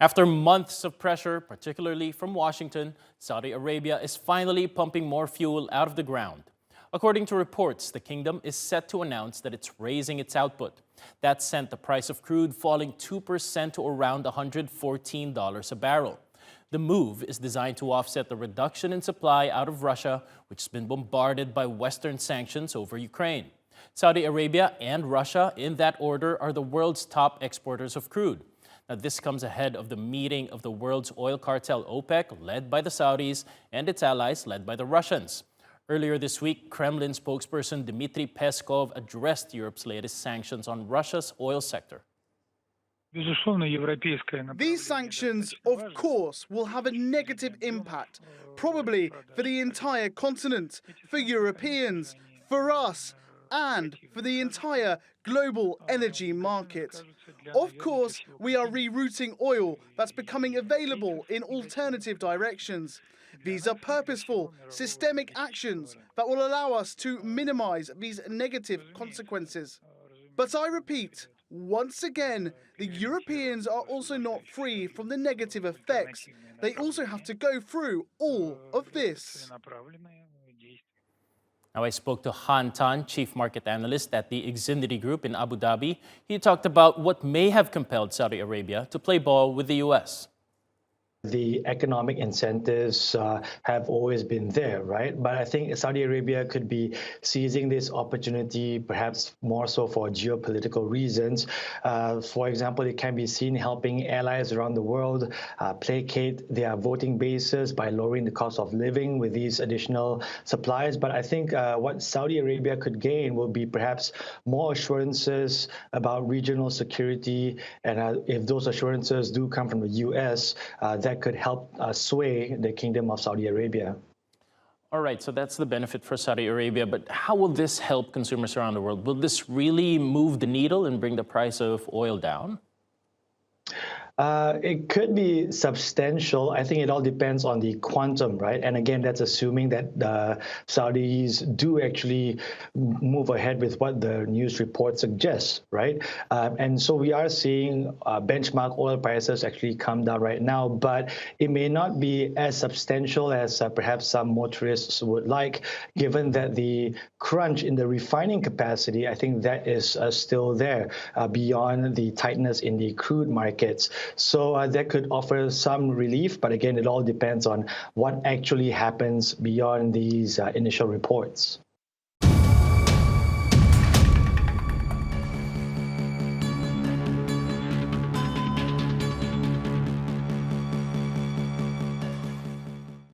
After months of pressure, particularly from Washington, Saudi Arabia is finally pumping more fuel out of the ground. According to reports, the kingdom is set to announce that it's raising its output. That sent the price of crude falling 2% to around $114 a barrel. The move is designed to offset the reduction in supply out of Russia, which has been bombarded by Western sanctions over Ukraine. Saudi Arabia and Russia, in that order, are the world's top exporters of crude. Now, this comes ahead of the meeting of the world's oil cartel OPEC, led by the Saudis, and its allies, led by the Russians. Earlier this week, Kremlin spokesperson Dmitry Peskov addressed Europe's latest sanctions on Russia's oil sector. These sanctions, of course, will have a negative impact, probably for the entire continent, for Europeans, for us, and for the entire global energy market. Of course, we are rerouting oil that's becoming available in alternative directions. These are purposeful, systemic actions that will allow us to minimize these negative consequences. But I repeat, once again, the Europeans are also not free from the negative effects. They also have to go through all of this. Now, I spoke to Han Tan, chief market analyst at the Exinity Group in Abu Dhabi. He talked about what may have compelled Saudi Arabia to play ball with the U.S. The economic incentives have always been there, right? But I think Saudi Arabia could be seizing this opportunity, perhaps more so for geopolitical reasons. For example, it can be seen helping allies around the world placate their voting bases by lowering the cost of living with these additional supplies. But I think what Saudi Arabia could gain will be perhaps more assurances about regional security. And if those assurances do come from the U.S., that could help sway the Kingdom of Saudi Arabia. All right, so that's the benefit for Saudi Arabia, but how will this help consumers around the world? Will this really move the needle and bring the price of oil down? It could be substantial. I think it all depends on the quantum, right? And again, that's assuming that the Saudis do actually move ahead with what the news report suggests, right? And so we are seeing benchmark oil prices actually come down right now, but it may not be as substantial as perhaps some motorists would like, given that the crunch in the refining capacity, I think that is still there beyond the tightness in the crude markets. So that could offer some relief, but again, it all depends on what actually happens beyond these initial reports.